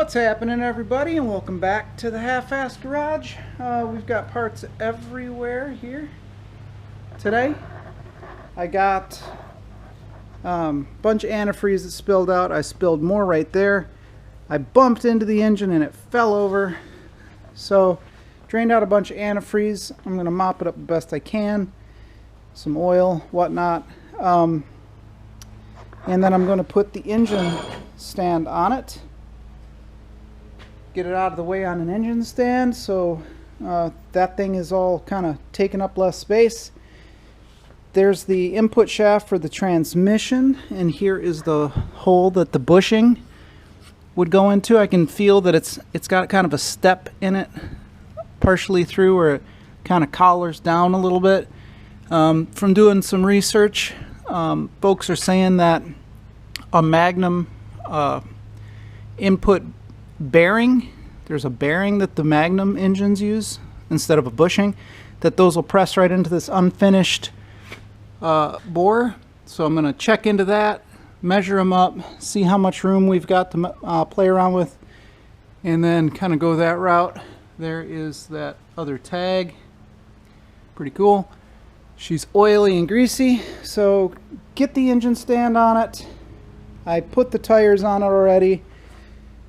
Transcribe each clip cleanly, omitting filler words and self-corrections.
What's happening, everybody, and welcome back to the Half-Assed Garage. We've got parts everywhere here today. I got a bunch of antifreeze that spilled out. I spilled more right there. I bumped into the engine and it fell over. So drained out a bunch of antifreeze. I'm going to mop it up the best I can. Some oil, whatnot. And then I'm going to put the engine stand on it. Get it out of the way on an engine stand so that thing is all kind of taking up less space. There's the input shaft for the transmission, and here is the hole that the bushing would go into. I can feel that it's got kind of a step in it partially through where it kind of collars down a little bit. From doing some research, folks are saying that a Magnum input bearing, there's a bearing that the Magnum engines use instead of a bushing, that those will press right into this unfinished bore. So I'm going to check into that, measure them up, see how much room we've got to play around with, and then kind of go that route. There is that other tag, pretty cool. She's oily and greasy, so get the engine stand on it. I put the tires on it already.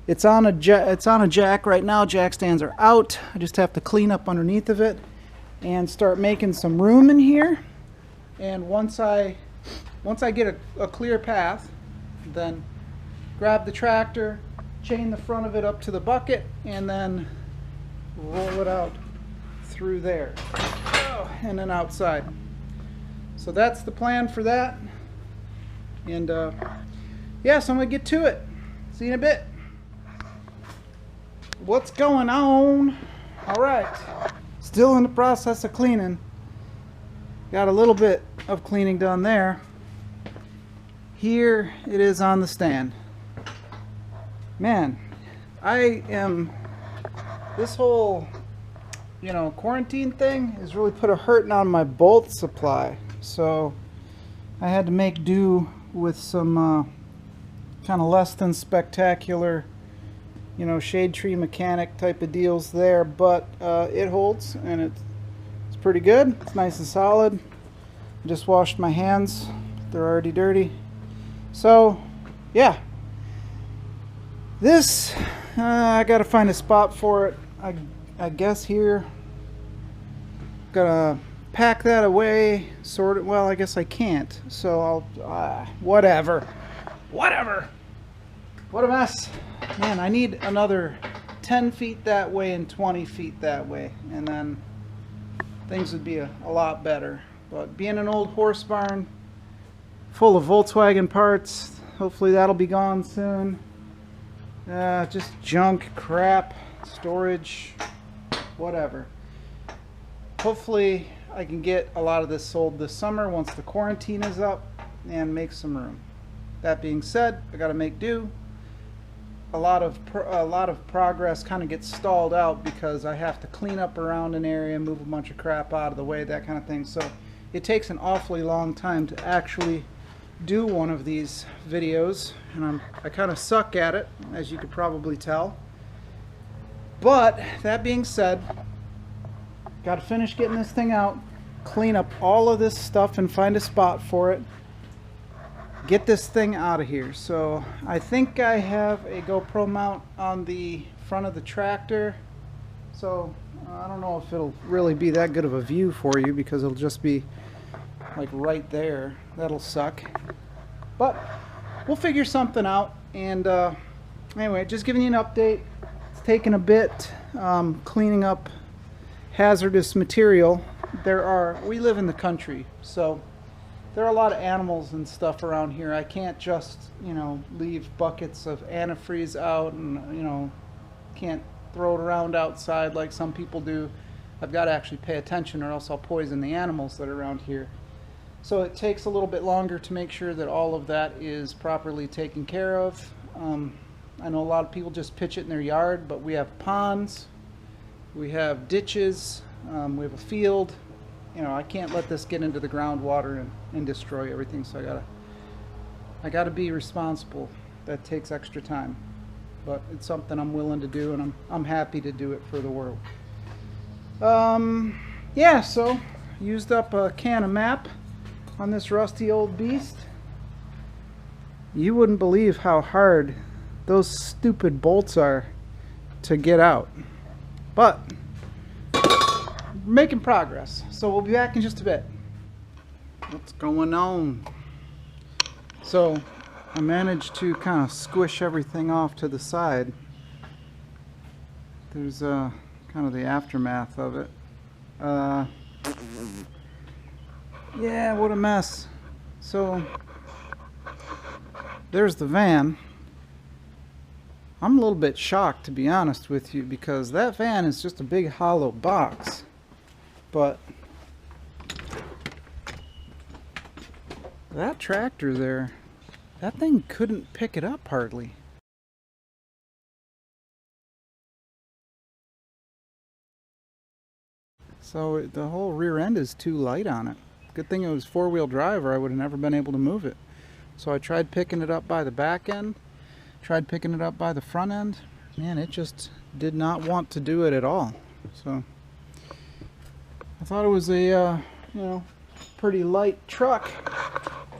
It's on a jack right now. Jack stands are out. I just have to clean up underneath of it and start making some room in here. And once I get a clear path, then grab the tractor, chain the front of it up to the bucket, and then roll it out through there, and then outside. So that's the plan for that. And yeah, so I'm gonna get to it. See you in a bit. What's going on? All right, still in the process of cleaning. Got a little bit of cleaning done there. Here it is on the stand. Man, this whole, quarantine thing has really put a hurting on my bolt supply. So I had to make do with some kind of less than spectacular, shade tree mechanic type of deals there, but it holds and it's pretty good. It's nice and solid. I just washed my hands. They're already dirty. So yeah, this I gotta find a spot for it. I guess here, gonna pack that away, sort it. Well, I guess I can't, so I'll whatever. What a mess. Man, I need another 10 feet that way and 20 feet that way, and then things would be a lot better. But being an old horse barn full of Volkswagen parts, hopefully that'll be gone soon. Just junk, crap, storage, whatever. Hopefully I can get a lot of this sold this summer once the quarantine is up and make some room. That being said, I got to make do. A lot of progress kind of gets stalled out because I have to clean up around an area, move a bunch of crap out of the way, that kind of thing. So it takes an awfully long time to actually do one of these videos, and I kind of suck at it, as you could probably tell. But that being said, got to finish getting this thing out, clean up all of this stuff and find a spot for it. Get this thing out of here. So I think I have a GoPro mount on the front of the tractor, so I don't know if it'll really be that good of a view for you because it'll just be like right there. That'll suck, but we'll figure something out. And anyway, just giving you an update. It's taken a bit cleaning up hazardous material. We live in the country, so there are a lot of animals and stuff around here. I can't just, leave buckets of antifreeze out and, can't throw it around outside like some people do. I've got to actually pay attention or else I'll poison the animals that are around here. So it takes a little bit longer to make sure that all of that is properly taken care of. I know a lot of people just pitch it in their yard, but we have ponds, we have ditches, we have a field. I can't let this get into the groundwater and destroy everything, so I gotta be responsible. That takes extra time. but it's something I'm willing to do, and I'm happy to do it for the world. Yeah, so used up a can of MAP on this rusty old beast. You wouldn't believe how hard those stupid bolts are to get out, but making progress. So we'll be back in just a bit. What's going on? So I managed to kind of squish everything off to the side. There's kind of the aftermath of it. Yeah, what a mess. So there's the van. I'm a little bit shocked, to be honest with you, because that van is just a big hollow box. But that tractor there, that thing couldn't pick it up hardly. So the whole rear end is too light on it. Good thing it was four-wheel drive, or I would have never been able to move it. So I tried picking it up by the back end, tried picking it up by the front end. Man, it just did not want to do it at all. So I thought it was a you know, pretty light truck.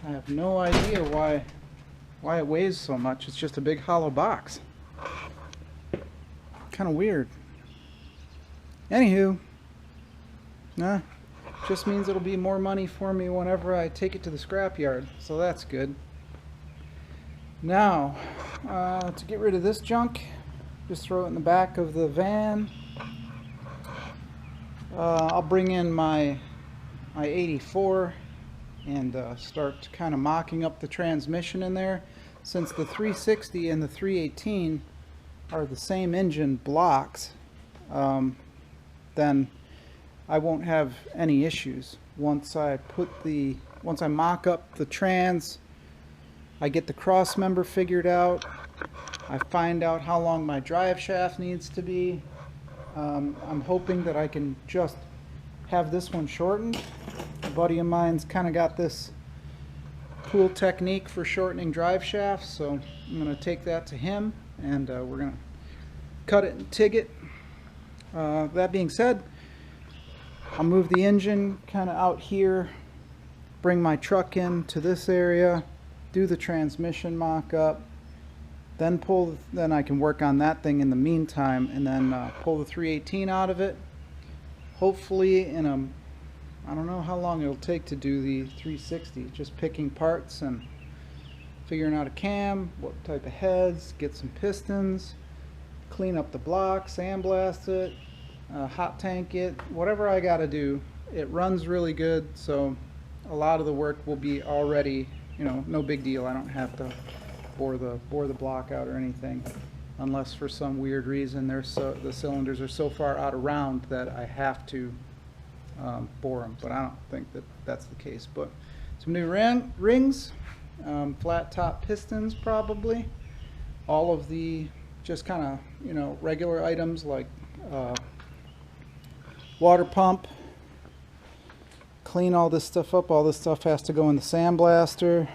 I have no idea why it weighs so much. It's just a big hollow box. Kind of weird. Anywho, nah, just means it'll be more money for me whenever I take it to the scrapyard, so that's good. Now, to get rid of this junk, just throw it in the back of the van. I'll bring in my 84 and start kind of mocking up the transmission in there. Since the 360 and the 318 are the same engine blocks, then I won't have any issues. Once I mock up the trans, I get the cross member figured out, I find out how long my drive shaft needs to be. I'm hoping that I can just have this one shortened. A buddy of mine's kind of got this cool technique for shortening drive shafts, so I'm going to take that to him, and we're going to cut it and TIG it. That being said, I'll move the engine kind of out here, bring my truck in to this area, do the transmission mock-up, then I can work on that thing in the meantime, and then pull the 318 out of it. Hopefully in I don't know how long it'll take to do the 360, just picking parts and figuring out a cam, what type of heads, get some pistons, clean up the block, sandblast it, hot tank it, whatever I gotta do. It runs really good, so a lot of the work will be already, you know, no big deal. I don't have to bore the block out or anything, unless for some weird reason the cylinders are so far out of round that I have to bore them, but I don't think that that's the case. But some new rings, flat top pistons probably, all of the just kind of, you know, regular items like water pump, clean all this stuff up. All this stuff has to go in the sandblaster.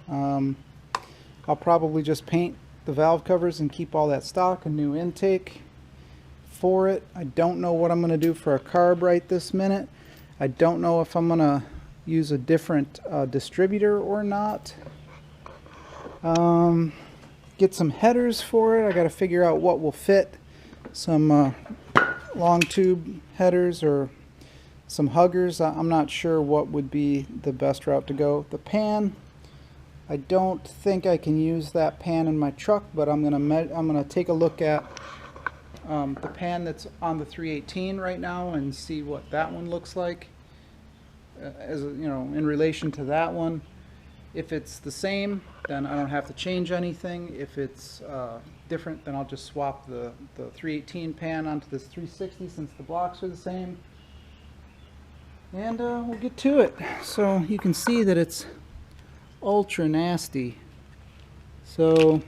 I'll probably just paint the valve covers and keep all that stock, a new intake for it. I don't know what I'm going to do for a carb right this minute. I don't know if I'm going to use a different distributor or not. Get some headers for it. I got to figure out what will fit. Some long tube headers or some huggers. I'm not sure what would be the best route to go. The pan, I don't think I can use that pan in my truck, but I'm gonna take a look at the pan that's on the 318 right now and see what that one looks like, as you know, in relation to that one. If it's the same, then I don't have to change anything. If it's different, then I'll just swap the 318 pan onto this 360 since the blocks are the same. And we'll get to it. So you can see that it's ultra nasty. So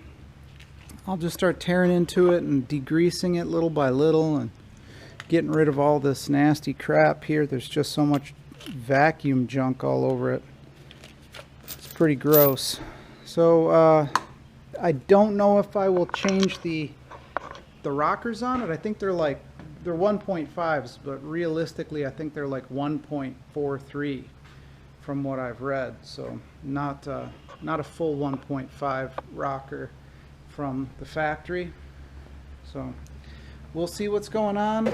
I'll just start tearing into it and degreasing it little by little and getting rid of all this nasty crap here. There's just so much vacuum junk all over it. It's pretty gross. So I don't know if I will change the the rockers on it, I think they're 1.5s, but realistically I think they're like 1.43 from what I've read. So not a full 1.5 rocker from the factory. So we'll see what's going on.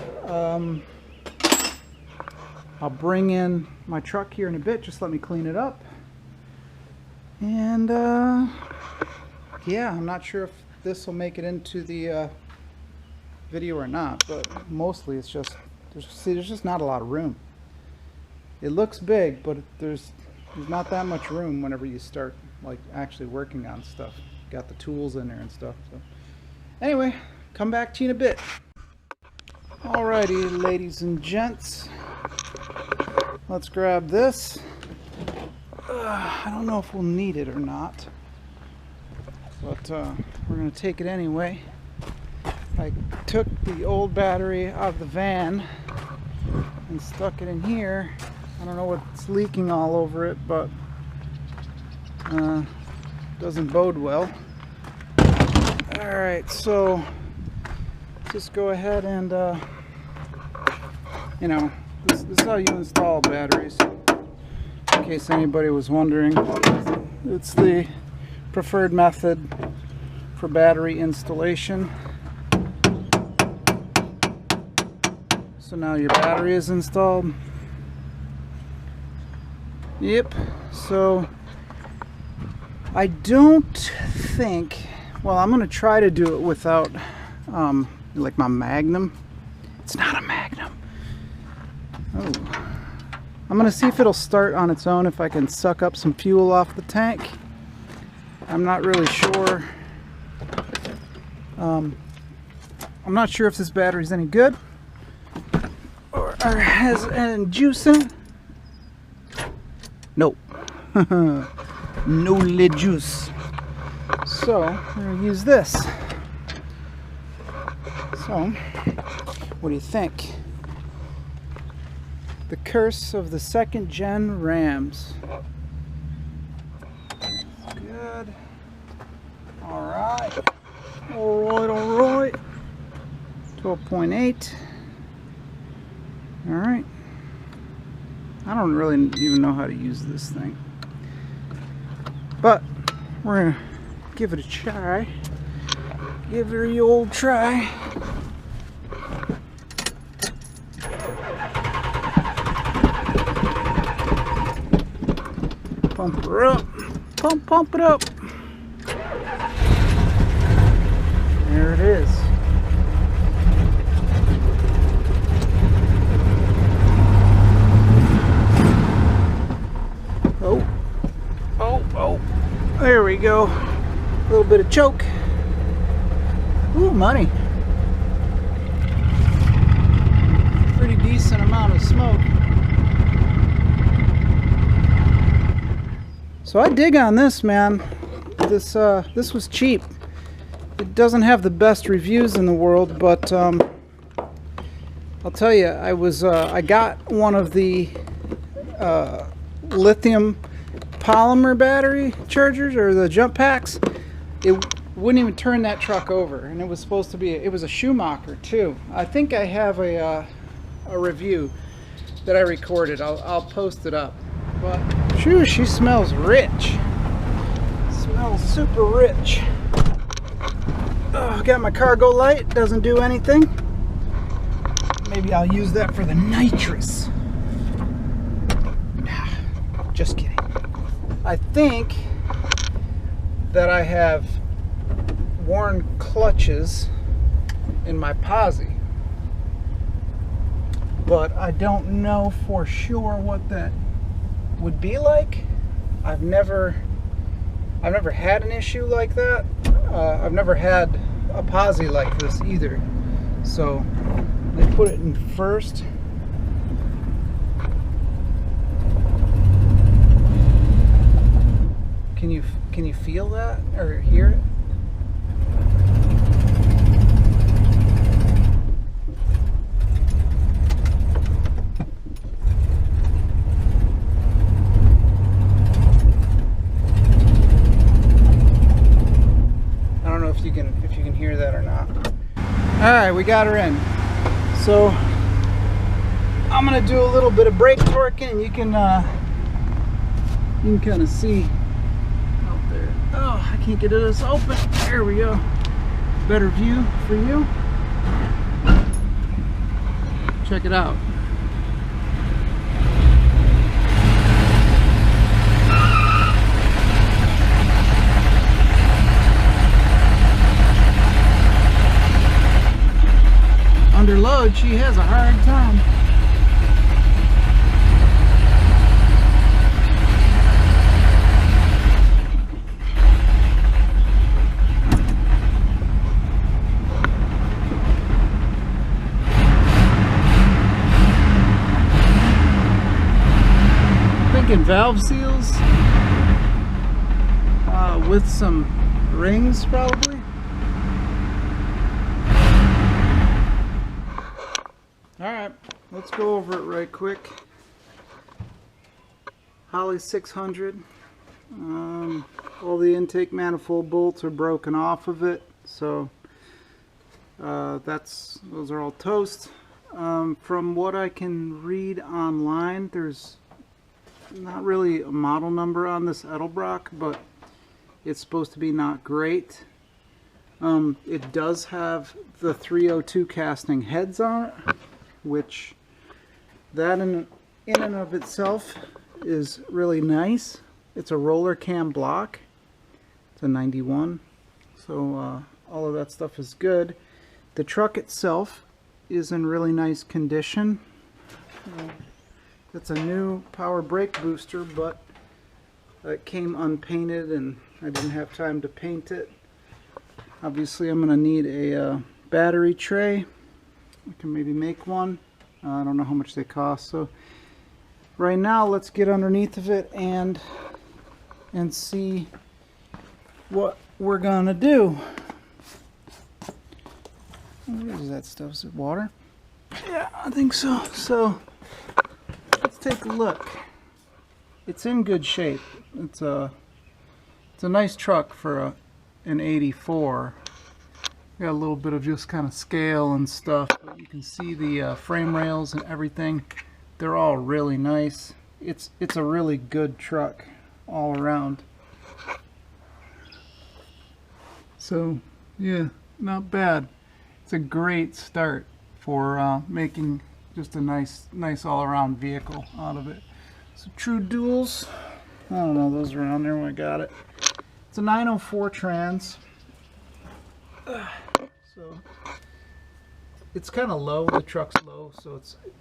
I'll bring in my truck here in a bit. Just let me clean it up. And yeah, I'm not sure if this will make it into the video or not, but mostly it's just there's just not a lot of room. It looks big, but there's not that much room whenever you start like actually working on stuff. Got the tools in there and stuff. So anyway, come back to you in a bit. Alrighty, ladies and gents, let's grab this. I don't know if we'll need it or not, but we're going to take it anyway. I took the old battery out of the van and stuck it in here. I don't know what's leaking all over it, but doesn't bode well. Alright, so just go ahead and you know, this is how you install batteries, in case anybody was wondering. It's the preferred method for battery installation. So now your battery is installed. Yep, so I don't think, well, I'm gonna try to do it without like my Magnum. It's not a Magnum. Oh, I'm gonna see if it'll start on its own, if I can suck up some fuel off the tank. I'm not really sure. I'm not sure if this battery's any good or has any juice in it. Nope. No lead juice. So we're gonna use this. So what do you think? The curse of the 2nd gen Rams. Good. Alright. Alright. 12.8. Alright. I don't really even know how to use this thing, but we're gonna give it a try. Give it the old try. Pump her up. Pump it up. There it is. Oh, there we go. A little bit of choke. Ooh, money. Pretty decent amount of smoke. So I dig on this, man. This was cheap. It doesn't have the best reviews in the world, but I'll tell you, I got one of the lithium polymer battery chargers, or the jump packs. It wouldn't even turn that truck over, and it was supposed to be, it was a Schumacher too. I think I have a review that I recorded. I'll post it up. But shoo, she smells rich. Smells super rich. Oh, got my cargo light. Doesn't do anything. Maybe I'll use that for the nitrous. Just kidding. I think that I have worn clutches in my Posi, but I don't know for sure what that would be like. I've never had an issue like that. I've never had a Posi like this either. So they put it in first. Can you feel that or hear it? I don't know if you can hear that or not. Alright, we got her in. So I'm gonna do a little bit of brake torquing, and you can kind of see out there. Oh, I can't get this open. There we go. Better view for you. Check it out. Under load, she has a hard time. Thinking valve seals with some rings probably. Alright, let's go over it right quick. Holly 600. All the intake manifold bolts are broken off of it, so those are all toast. From what I can read online, there's not really a model number on this Edelbrock, but it's supposed to be not great. It does have the 302 casting heads on it, which that in and of itself is really nice. It's a roller cam block. It's a 91, so all of that stuff is good. The truck itself is in really nice condition. It's a new power brake booster, but it came unpainted and I didn't have time to paint it. Obviously I'm going to need a battery tray. I can maybe make one. I don't know how much they cost. So right now let's get underneath of it and see what we're gonna do. What is that stuff? Is it water? Yeah, I think so. So let's take a look. It's in good shape. It's a nice truck for an 84. Got a little bit of just kind of scale and stuff, but you can see the frame rails and everything. They're all really nice. It's a really good truck all around. So yeah, not bad. It's a great start for making just a nice all-around vehicle out of it. So true duals. I don't know, those are around there when I got it. It's a 904 trans. So it's kind of low. The truck's low, so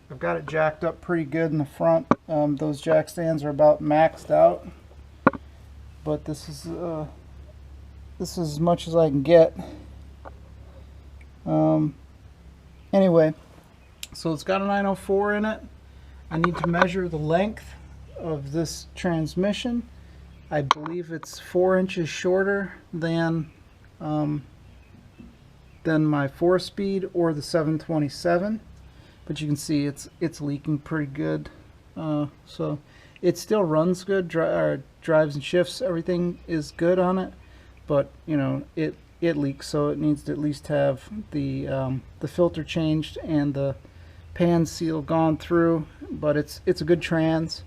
I've got it jacked up pretty good in the front. Those jack stands are about maxed out, but this is as much as I can get. Anyway, so it's got a 904 in it. I need to measure the length of this transmission. I believe it's 4 inches shorter than my 4-speed or the 727, but you can see it's leaking pretty good. So it still runs good, drives and shifts, everything is good on it, but you know it leaks, so it needs to at least have the filter changed and the pan seal gone through. But it's a good trans.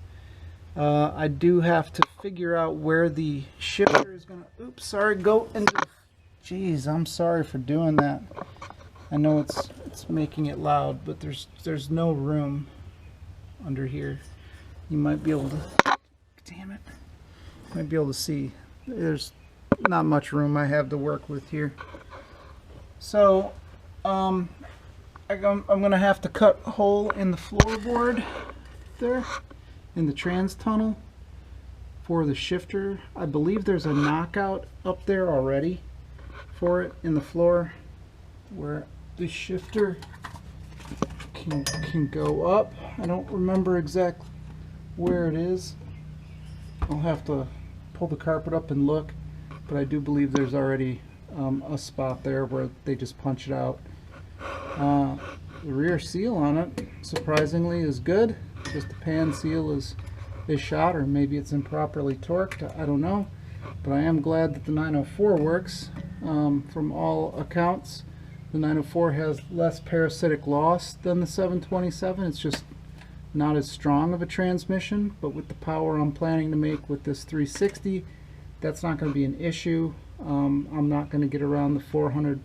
I do have to figure out where the shifter is gonna, oops, sorry, go into the, jeez, I'm sorry for doing that. I know it's making it loud, but there's no room under here. You might be able to, damn it, might be able to see. There's not much room I have to work with here. So I'm gonna have to cut a hole in the floorboard there, in the trans tunnel for the shifter. I believe there's a knockout up there already for it in the floor where the shifter can go up. I don't remember exactly where it is. I'll have to pull the carpet up and look, but I do believe there's already a spot there where they just punch it out. The rear seal on it surprisingly is good. Just the pan seal is shot, or maybe it's improperly torqued, I don't know, but I am glad that the 904 works. From all accounts, The 904 has less parasitic loss than the 727. It's just not as strong of a transmission, but with the power I'm planning to make with this 360, that's not going to be an issue. I'm not going to get around the 400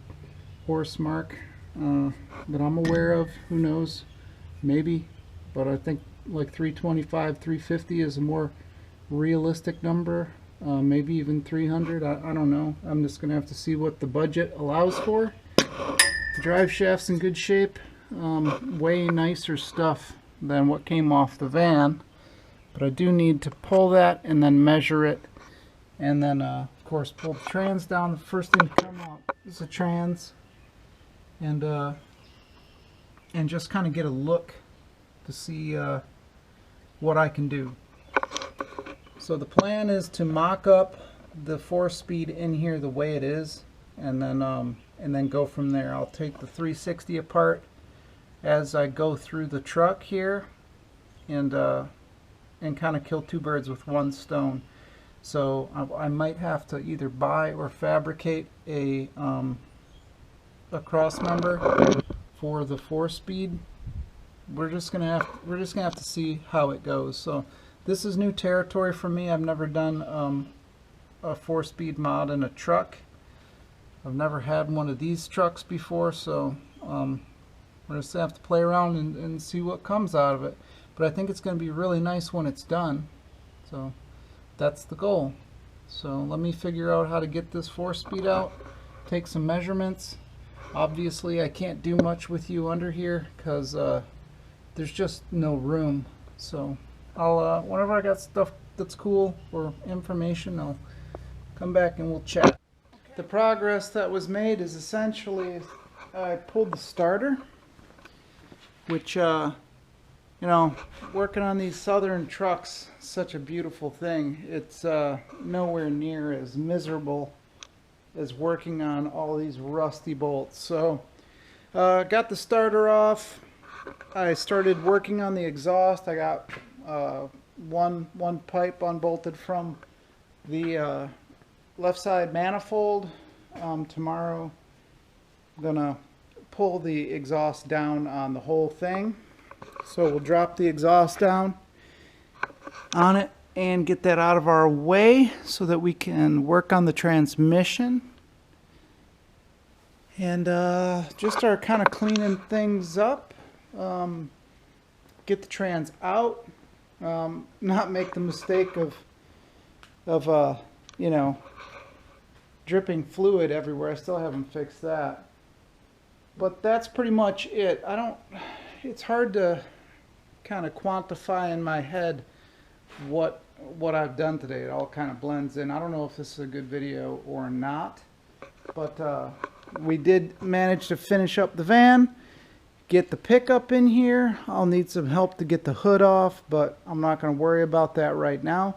horse mark that I'm aware of. Who knows? Maybe. But I think like 325, 350 is a more realistic number. Maybe even 300. I don't know. I'm just going to have to see what the budget allows for. The drive shaft's in good shape. Way nicer stuff than what came off the van. But I do need to pull that and then measure it. And then, of course, pull the trans down. The first thing to come out is the trans. And just kind of get a look to see what I can do. So the plan is to mock up the 4-speed in here the way it is, and then go from there. I'll take the 360 apart as I go through the truck here, and kind of kill two birds with one stone. So I might have to either buy or fabricate a cross member for the 4-speed. We're just gonna have to see how it goes. So this is new territory for me. I've never done a 4-speed mod in a truck. I've never had one of these trucks before, so we're just gonna have to play around and see what comes out of it. But I think it's gonna be really nice when it's done. So that's the goal. So let me figure out how to get this 4-speed out, take some measurements. Obviously I can't do much with you under here because there's just no room. So I'll whenever I got stuff that's cool or information, I'll come back and we'll chat. The progress that was made is essentially I pulled the starter, which you know, working on these southern trucks, such a beautiful thing. It's nowhere near as miserable as working on all these rusty bolts. So got the starter off. I started working on the exhaust. I got one pipe unbolted from the left side manifold. Tomorrow I'm gonna pull the exhaust down on the whole thing. So we'll drop the exhaust down on it and get that out of our way so that we can work on the transmission. And just start kind of cleaning things up. Get the trans out. Not make the mistake of you know, dripping fluid everywhere. I still haven't fixed that. But that's pretty much it. It's hard to kind of quantify in my head what I've done today. It all kind of blends in. I don't know if this is a good video or not, but we did manage to finish up the van, get the pickup in here. I'll need some help to get the hood off, but I'm not going to worry about that right now.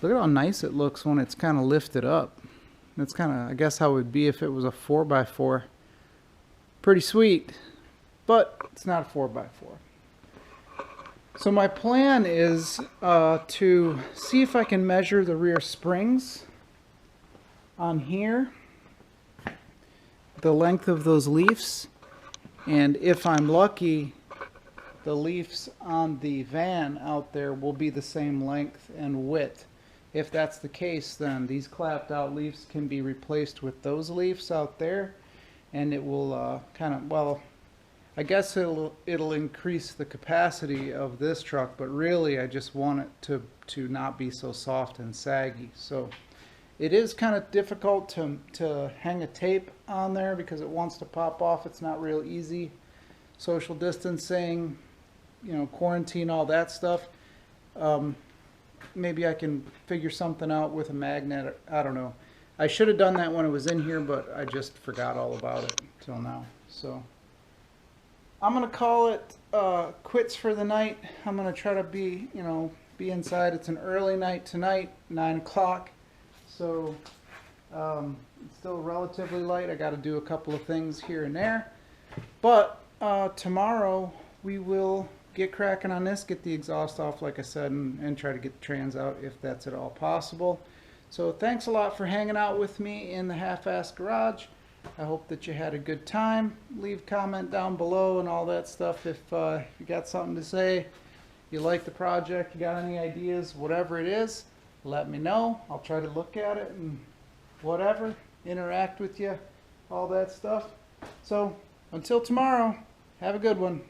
Look at how nice it looks when it's kind of lifted up. That's kind of, I guess, how it would be if it was a 4x4. Pretty sweet, but it's not a 4x4. So my plan is to see if I can measure the rear springs on here, the length of those leafs, and if I'm lucky, the leafs on the van out there will be the same length and width. If that's the case, then these clapped out leaves can be replaced with those leaves out there, and it will kind of, well, I guess it'll increase the capacity of this truck, but really I just want it to not be so soft and saggy. So it is kind of difficult to hang a tape on there because it wants to pop off. It's not real easy. Social distancing, you know, quarantine, all that stuff. Maybe I can figure something out with a magnet. I don't know. I should have done that when it was in here, but I just forgot all about it till now. So I'm gonna call it quits for the night. I'm gonna try to be inside. It's an early night tonight, 9 o'clock. So it's still relatively light. I got to do a couple of things here and there. But tomorrow we will get cracking on this, get the exhaust off, like I said, and try to get the trans out if that's at all possible. So thanks a lot for hanging out with me in the half-assed garage. I hope that you had a good time. Leave comment down below and all that stuff if you got something to say. You like the project, you got any ideas, whatever it is, let me know. I'll try to look at it and whatever, interact with you, all that stuff. So until tomorrow, have a good one.